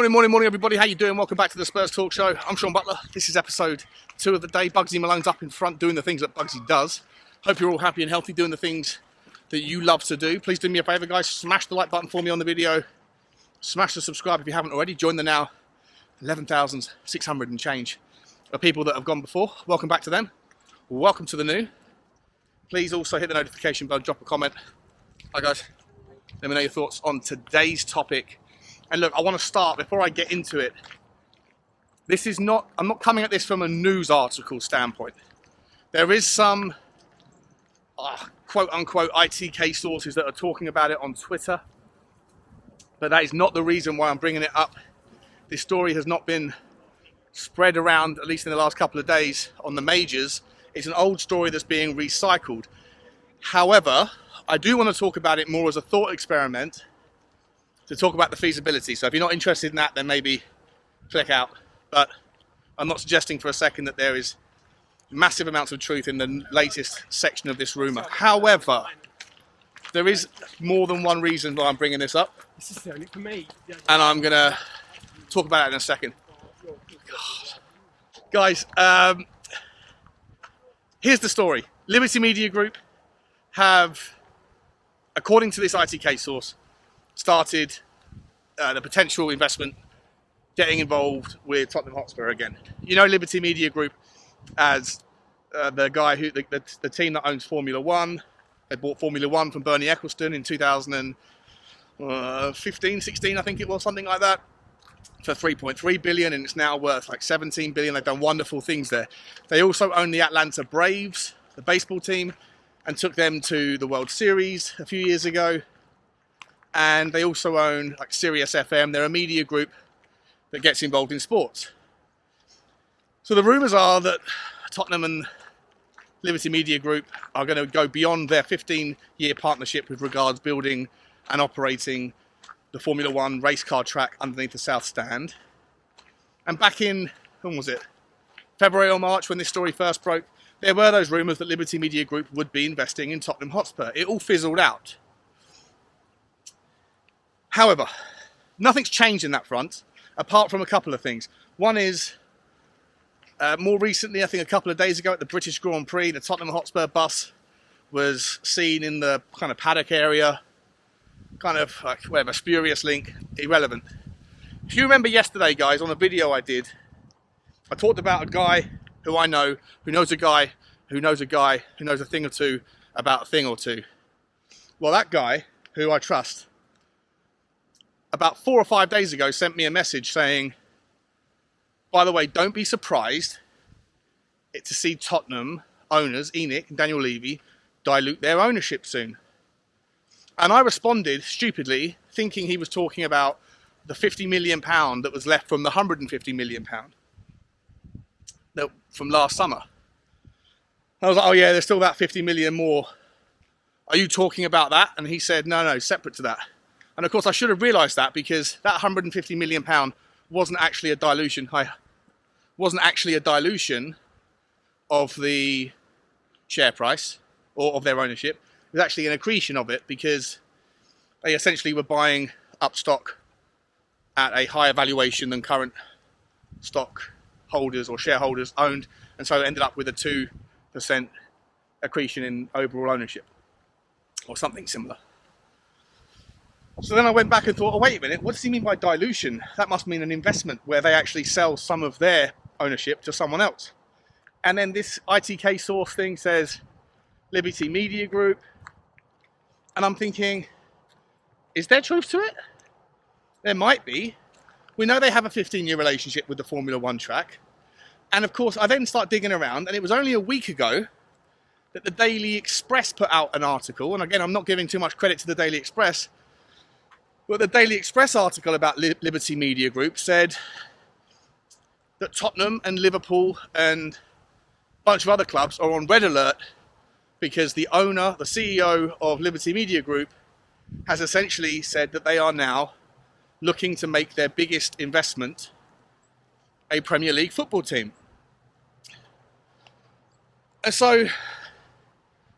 Morning, everybody. How you doing? Welcome back to the Spurs Talk Show. I'm Sean Butler. This is episode 2 of the day. Bugsy Malone's up in front doing the things that Bugsy does. Hope you're all happy and healthy doing the things that you love to do. Please do me a favour, guys. Smash the like button for me on the video. Smash the subscribe if you haven't already. Join the now 11,600 and change of people that have gone before. Welcome back to them. Welcome to the new. Please also hit the notification bell, drop a comment. Hi, guys. Let me know your thoughts on today's topic. And look, I want to start, before I get into it, I'm not coming at this from a news article standpoint. There is some quote-unquote ITK sources that are talking about it on Twitter, but that is not the reason why I'm bringing it up. This story has not been spread around, at least in the last couple of days, on the majors. It's an old story that's being recycled. However, I do want to talk about it more as a thought experiment to talk about the feasibility. So if you're not interested in that, then maybe click out. But I'm not suggesting for a second that there is massive amounts of truth in the latest section of this rumour. However, there is more than one reason why I'm bringing this up. This is only for me. And I'm going to talk about it in a second. Guys, here's the story. Liberty Media Group have, according to this ITK source, started the potential investment getting involved with Tottenham Hotspur again. You know Liberty Media Group as the guy who the team that owns Formula One. They bought Formula One from Bernie Ecclestone in 2015, 16, I think it was, something like that, for 3.3 billion, and it's now worth like 17 billion. They've done wonderful things there. They also own the Atlanta Braves, the baseball team, and took them to the World Series a few years ago. And they also own like Sirius FM. They're a media group that gets involved in sports. So the rumours are that Tottenham and Liberty Media Group are going to go beyond their 15-year partnership with regards building and operating the Formula One race car track underneath the South Stand. And back in, when was it? February or March, when this story first broke, there were those rumours that Liberty Media Group would be investing in Tottenham Hotspur. It all fizzled out. However, nothing's changed in that front, apart from a couple of things. One is, more recently, I think a couple of days ago at the British Grand Prix, the Tottenham Hotspur bus was seen in the kind of paddock area, kind of like, whatever, spurious link, irrelevant. If you remember yesterday, guys, on a video I did, I talked about a guy who I know, who knows a guy, who knows a guy, who knows a thing or two about a thing or two. Well, that guy, who I trust, about 4 or 5 days ago sent me a message saying, by the way, don't be surprised to see Tottenham owners, Enoch and Daniel Levy, dilute their ownership soon. And I responded stupidly, thinking he was talking about the £50 million that was left from the £150 million from last summer. I was like, oh yeah, there's still that 50 million more. Are you talking about that? And he said, no, separate to that. And of course, I should have realised that, because that £150 million wasn't actually a dilution. Wasn't actually a dilution of the share price or of their ownership. It was actually an accretion of it, because they essentially were buying up stock at a higher valuation than current stock holders or shareholders owned, and so it ended up with a 2% accretion in overall ownership, or something similar. So then I went back and thought, oh, wait a minute, what does he mean by dilution? That must mean an investment where they actually sell some of their ownership to someone else. And then this ITK source thing says Liberty Media Group. And I'm thinking, is there truth to it? There might be. We know they have a 15-year relationship with the Formula One track. And of course, I then start digging around, and it was only a week ago that the Daily Express put out an article. And again, I'm not giving too much credit to the Daily Express, but the Daily Express article about Liberty Media Group said that Tottenham and Liverpool and a bunch of other clubs are on red alert because the owner, the CEO of Liberty Media Group, has essentially said that they are now looking to make their biggest investment a Premier League football team. And so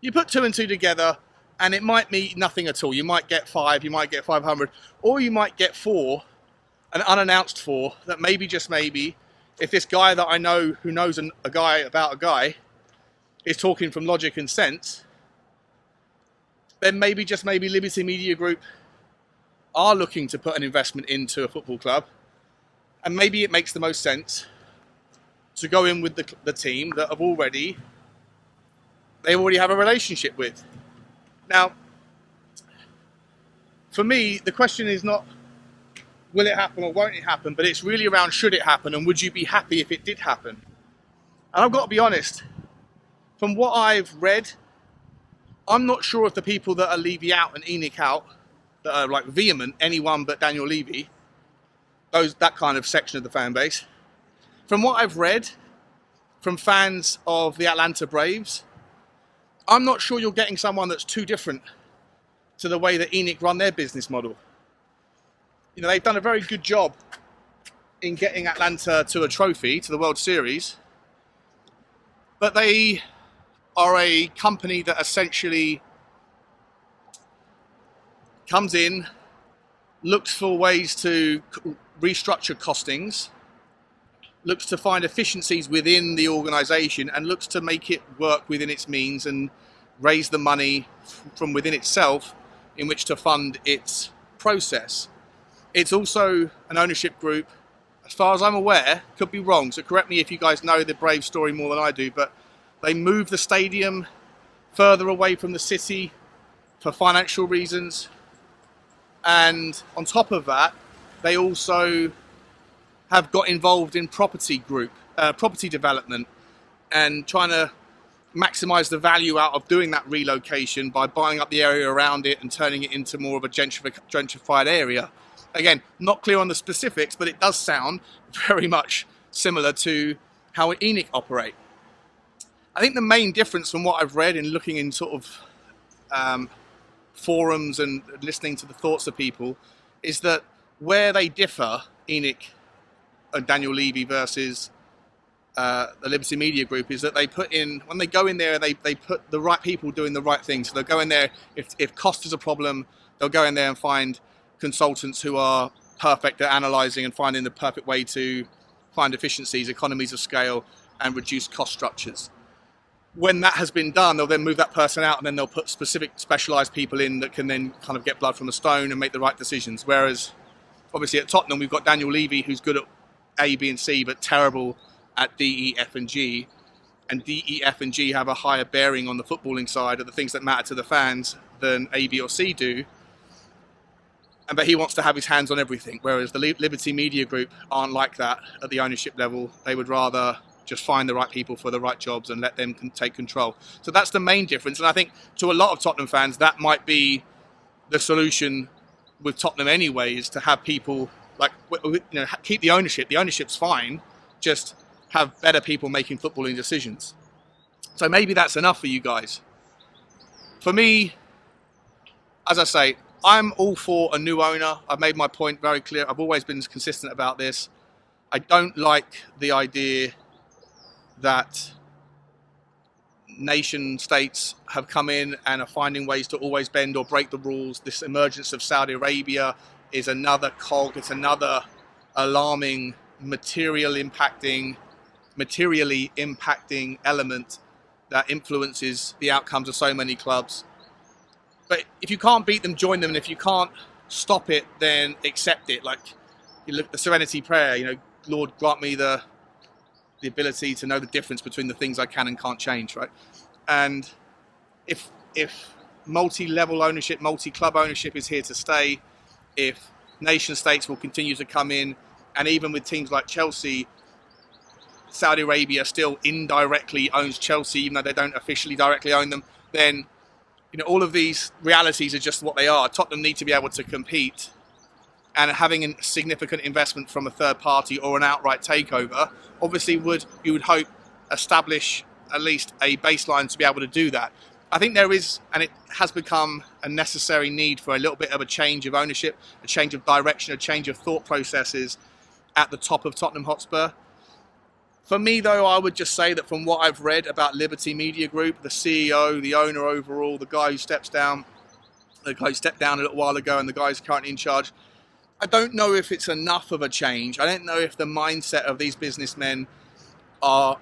you put 2 and 2 together, and it might mean nothing at all. You might get 5, you might get 500, or you might get 4 an unannounced for, that maybe, just maybe, if this guy that I know who knows a guy about a guy is talking from logic and sense, then maybe, just maybe, Liberty Media Group are looking to put an investment into a football club, and maybe it makes the most sense to go in with the team that they already have a relationship with. Now, for me, the question is not will it happen or won't it happen, but it's really around should it happen and would you be happy if it did happen? And I've got to be honest, from what I've read, I'm not sure if the people that are Levy out and ENIC out, that are like vehement, anyone but Daniel Levy, that kind of section of the fan base, from what I've read from fans of the Atlanta Braves, I'm not sure you're getting someone that's too different to the way that ENIC run their business model. You know, they've done a very good job in getting Atlanta to a trophy, to the World Series, but they are a company that essentially comes in, looks for ways to restructure costings, looks to find efficiencies within the organisation, and looks to make it work within its means and raise the money from within itself in which to fund its process. It's also an ownership group, as far as I'm aware, could be wrong, so correct me if you guys know the Brave story more than I do, but they moved the stadium further away from the city for financial reasons. And on top of that, they also have got involved in property development, and trying to maximise the value out of doing that relocation by buying up the area around it and turning it into more of a gentrified area. Again, not clear on the specifics, but it does sound very much similar to how ENIC operate. I think the main difference from what I've read in looking in sort of forums and listening to the thoughts of people is that where they differ, ENIC and Daniel Levy versus the Liberty Media Group, is that they put in, when they go in there, they put the right people doing the right thing. So they'll go in there, if cost is a problem, they'll go in there and find consultants who are perfect at analysing and finding the perfect way to find efficiencies, economies of scale, and reduce cost structures. When that has been done, they'll then move that person out, and then they'll put specific specialised people in that can then kind of get blood from a stone and make the right decisions. Whereas, obviously at Tottenham, we've got Daniel Levy, who's good at A, B and C, but terrible at D, E, F and G. And D, E, F and G have a higher bearing on the footballing side of the things that matter to the fans than A, B or C do. But he wants to have his hands on everything, whereas the Liberty Media Group aren't like that at the ownership level. They would rather just find the right people for the right jobs and let them take control. So that's the main difference. And I think to a lot of Tottenham fans, that might be the solution with Tottenham anyway, is to have people like, you know, keep the ownership. The ownership's fine, just have better people making footballing decisions. So maybe that's enough for you guys. For me, as I say, I'm all for a new owner. I've made my point very clear. I've always been consistent about this. I don't like the idea that nation states have come in and are finding ways to always bend or break the rules. This emergence of Saudi Arabia is another cog. It's another alarming, materially impacting element that influences the outcomes of so many clubs. But if you can't beat them, join them. And if you can't stop it, then accept it. Like, you look at the Serenity Prayer, you know, Lord, grant me the ability to know the difference between the things I can and can't change, right? And if multi-level ownership, multi-club ownership is here to stay, if nation states will continue to come in, and even with teams like Chelsea, Saudi Arabia still indirectly owns Chelsea, even though they don't officially directly own them, then, you know, all of these realities are just what they are. Tottenham need to be able to compete, and having a significant investment from a third party or an outright takeover obviously you would hope establish at least a baseline to be able to do that. I think there is, and it has become a necessary need for a little bit of a change of ownership, a change of direction, a change of thought processes at the top of Tottenham Hotspur. For me, though, I would just say that from what I've read about Liberty Media Group, the CEO, the owner overall, the guy who stepped down a little while ago, and the guy who's currently in charge, I don't know if it's enough of a change. I don't know if the mindset of these businessmen are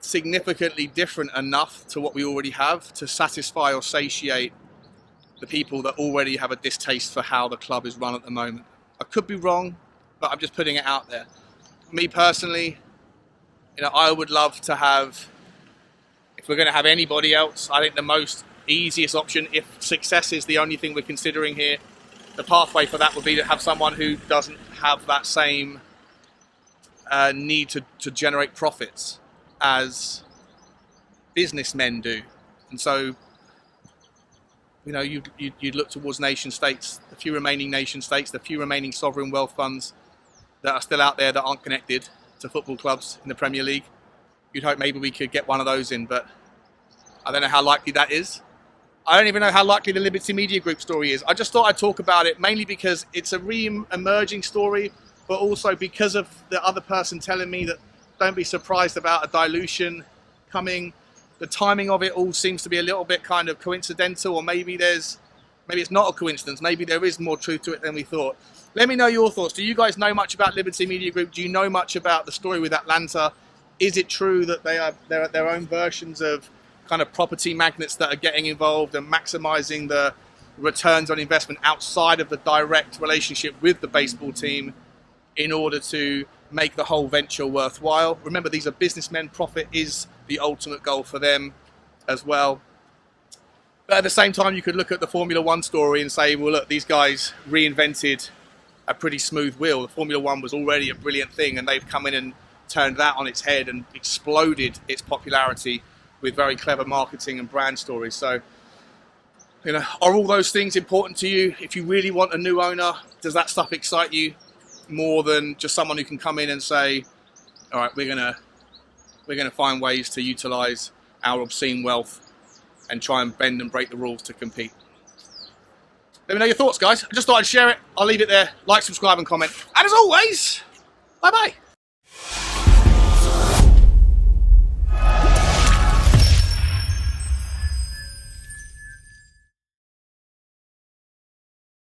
significantly different enough to what we already have to satisfy or satiate the people that already have a distaste for how the club is run at the moment. I could be wrong, but I'm just putting it out there. Me personally, I would love to have, if we're going to have anybody else, I think the most easiest option, if success is the only thing we're considering here, the pathway for that would be to have someone who doesn't have that same need to generate profits as businessmen do. And so, you'd look towards nation states, the few remaining nation states, the few remaining sovereign wealth funds that are still out there that aren't connected to football clubs in the Premier League. You'd hope maybe we could get one of those in, but I don't know how likely that is. I don't even know how likely the Liberty Media Group story is. I just thought I'd talk about it mainly because it's a re-emerging story, but also because of the other person telling me that don't be surprised about a dilution coming. The timing of it all seems to be a little bit kind of coincidental, or maybe it's not a coincidence. Maybe there is more truth to it than we thought. Let me know your thoughts. Do you guys know much about Liberty Media Group? Do you know much about the story with Atlanta? Is it true that they're their own versions of kind of property magnates that are getting involved and maximizing the returns on investment outside of the direct relationship with the baseball team in order to make the whole venture worthwhile? Remember, these are businessmen. Profit is the ultimate goal for them as well. But at the same time, you could look at the Formula One story and say, well, look, these guys reinvented a pretty smooth wheel. The Formula One was already a brilliant thing, and they've come in and turned that on its head and exploded its popularity with very clever marketing and brand stories. So, are all those things important to you? If you really want a new owner, does that stuff excite you more than just someone who can come in and say, all right, we're gonna find ways to utilize our obscene wealth and try and bend and break the rules to compete? Let me know your thoughts, guys. I just thought I'd share it. I'll leave it there. Like, subscribe, and comment. And as always, bye-bye.